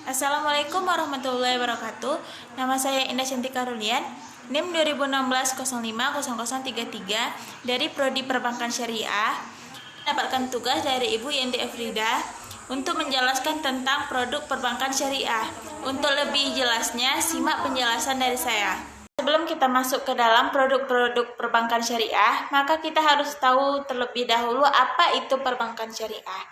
Assalamualaikum warahmatullahi wabarakatuh. Nama saya Indah Cantika Rulian, NIM 2016-050033 dari Prodi Perbankan Syariah. Mendapatkan tugas dari Ibu Yanti Efrida untuk menjelaskan tentang produk perbankan syariah. Untuk lebih jelasnya, simak penjelasan dari saya. Sebelum kita masuk ke dalam produk-produk perbankan syariah, maka kita harus tahu terlebih dahulu apa itu perbankan syariah.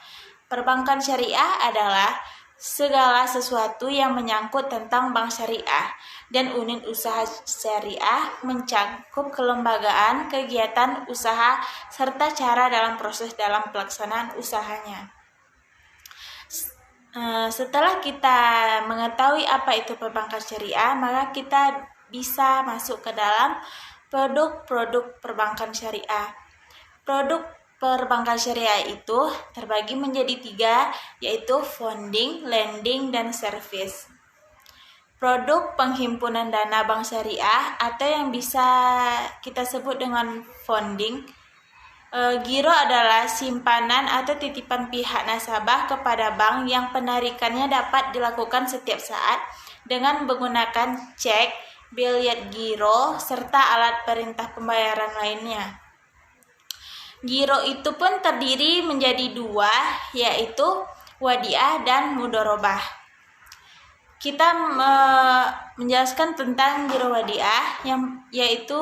Perbankan syariah adalah segala sesuatu yang menyangkut tentang bank syariah dan unit usaha syariah, mencakup kelembagaan, kegiatan usaha, serta cara dalam proses dalam pelaksanaan usahanya. Setelah kita mengetahui apa itu perbankan syariah, maka kita bisa masuk ke dalam produk-produk perbankan syariah. Produk perbankan syariah itu terbagi menjadi 3, yaitu funding, lending, dan service. Produk penghimpunan dana bank syariah atau yang bisa kita sebut dengan funding. Giro adalah simpanan atau titipan pihak nasabah kepada bank yang penarikannya dapat dilakukan setiap saat dengan menggunakan cek, biliet giro, serta alat perintah pembayaran lainnya. Giro itu pun terdiri menjadi 2, yaitu wadiah dan mudorobah. Kita menjelaskan tentang giro wadiah, yaitu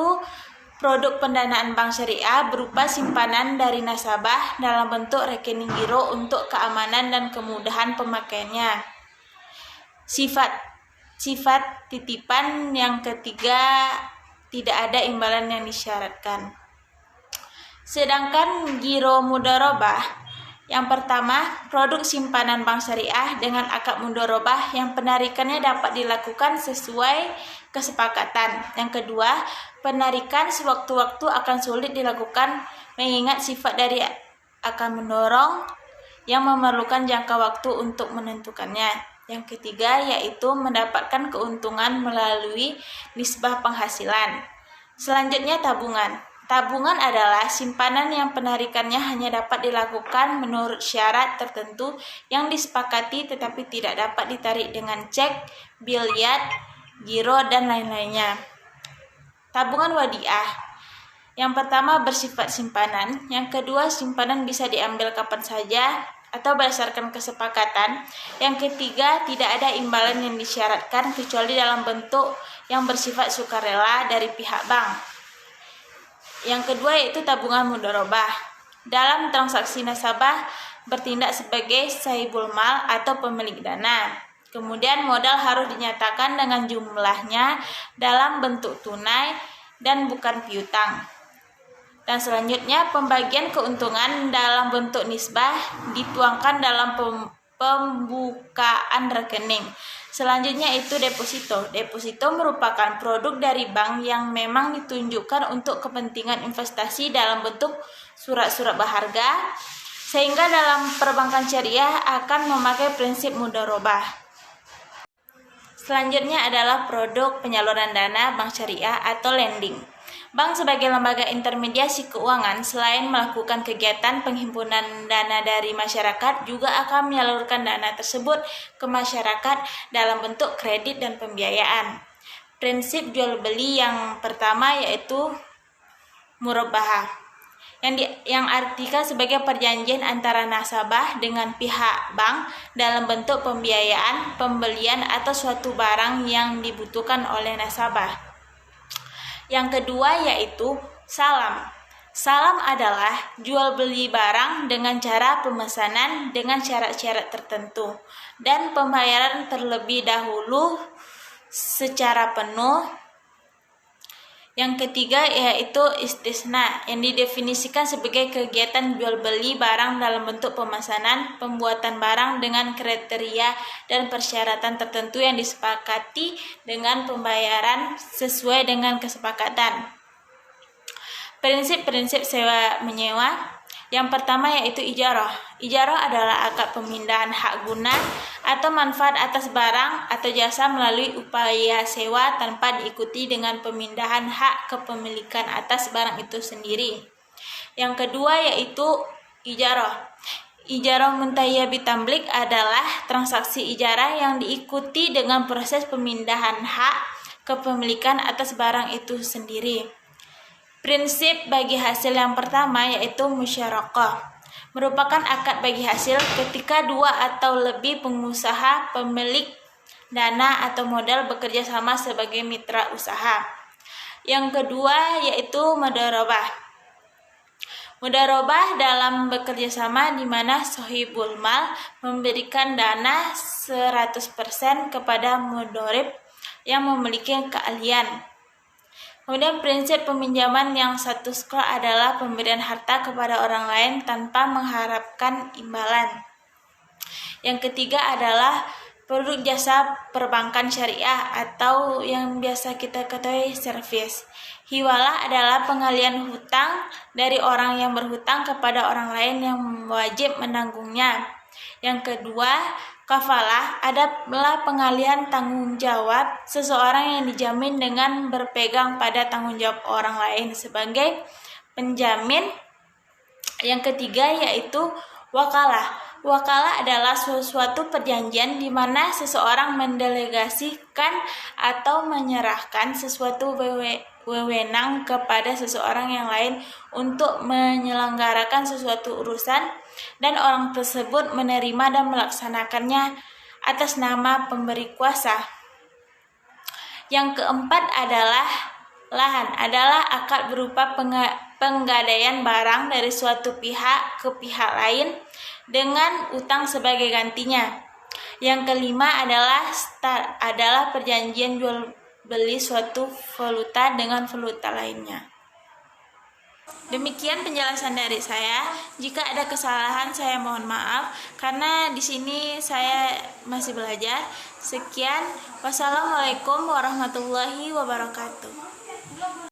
produk pendanaan bank syariah berupa simpanan dari nasabah dalam bentuk rekening giro untuk keamanan dan kemudahan pemakaiannya. Sifat titipan yang ketiga, tidak ada imbalan yang disyaratkan. Sedangkan giro mudorobah, yang pertama, produk simpanan bank syariah dengan akad mudorobah yang penarikannya dapat dilakukan sesuai kesepakatan. Yang kedua, penarikan sewaktu-waktu akan sulit dilakukan mengingat sifat dari akan mendorong yang memerlukan jangka waktu untuk menentukannya. Yang ketiga, yaitu mendapatkan keuntungan melalui nisbah penghasilan. Selanjutnya, tabungan. Tabungan adalah simpanan yang penarikannya hanya dapat dilakukan menurut syarat tertentu yang disepakati tetapi tidak dapat ditarik dengan cek, biliet, giro, dan lain-lainnya. Tabungan wadiah. Yang pertama bersifat simpanan, yang kedua simpanan bisa diambil kapan saja atau berdasarkan kesepakatan. Yang ketiga, tidak ada imbalan yang disyaratkan kecuali dalam bentuk yang bersifat sukarela dari pihak bank. Yang kedua yaitu tabungan mudorobah. Dalam transaksi nasabah bertindak sebagai sahibul mal atau pemilik dana. Kemudian modal harus dinyatakan dengan jumlahnya dalam bentuk tunai dan bukan piutang. Dan selanjutnya pembagian keuntungan dalam bentuk nisbah dituangkan dalam pembukaan rekening. Selanjutnya itu deposito. Deposito merupakan produk dari bank yang memang ditunjukkan untuk kepentingan investasi dalam bentuk surat-surat berharga, sehingga dalam perbankan syariah akan memakai prinsip mudorobah. Selanjutnya adalah produk penyaluran dana bank syariah atau lending. Bank sebagai lembaga intermediasi keuangan selain melakukan kegiatan penghimpunan dana dari masyarakat juga akan menyalurkan dana tersebut ke masyarakat dalam bentuk kredit dan pembiayaan. Prinsip jual beli yang pertama yaitu murabahah yang artikan sebagai perjanjian antara nasabah dengan pihak bank dalam bentuk pembiayaan, pembelian atau suatu barang yang dibutuhkan oleh nasabah. Yang kedua yaitu salam. Salam adalah jual beli barang dengan cara pemesanan dengan syarat-syarat tertentu dan pembayaran terlebih dahulu secara penuh. Yang ketiga yaitu istisna yang didefinisikan sebagai kegiatan jual beli barang dalam bentuk pemesanan, pembuatan barang dengan kriteria dan persyaratan tertentu yang disepakati dengan pembayaran sesuai dengan kesepakatan. Prinsip-prinsip sewa menyewa. Yang pertama yaitu ijarah. Ijarah adalah akad pemindahan hak guna atau manfaat atas barang atau jasa melalui upaya sewa tanpa diikuti dengan pemindahan hak kepemilikan atas barang itu sendiri. Yang kedua yaitu ijarah. Ijarah muntahiyah bitamlik adalah transaksi ijarah yang diikuti dengan proses pemindahan hak kepemilikan atas barang itu sendiri. Prinsip bagi hasil yang pertama yaitu musyarakah, merupakan akad bagi hasil ketika dua atau lebih pengusaha pemilik dana atau modal bekerja sama sebagai mitra usaha. Yang kedua yaitu mudharabah. Mudharabah dalam bekerja sama di mana sohibul mal memberikan dana 100% kepada mudharib yang memiliki keahlian. Kemudian prinsip peminjaman yang satu skor adalah pemberian harta kepada orang lain tanpa mengharapkan imbalan. Yang ketiga adalah produk jasa perbankan syariah atau yang biasa kita ketahui servis. Hiwalah adalah pengalian hutang dari orang yang berhutang kepada orang lain yang wajib menanggungnya. Yang kedua, kafalah adalah pengalihan tanggung jawab seseorang yang dijamin dengan berpegang pada tanggung jawab orang lain sebagai penjamin. Yang ketiga yaitu wakalah. Wakalah adalah suatu perjanjian di mana seseorang mendelegasikan atau menyerahkan sesuatu wewenang kepada seseorang yang lain untuk menyelenggarakan sesuatu urusan dan orang tersebut menerima dan melaksanakannya atas nama pemberi kuasa. Yang keempat adalah lahan, adalah akad berupa penggadaian barang dari suatu pihak ke pihak lain dengan utang sebagai gantinya. Yang kelima adalah perjanjian jual beli suatu valuta dengan valuta lainnya. Demikian penjelasan dari saya. Jika ada kesalahan saya mohon maaf karena di sini saya masih belajar. Sekian, wassalamualaikum warahmatullahi wabarakatuh.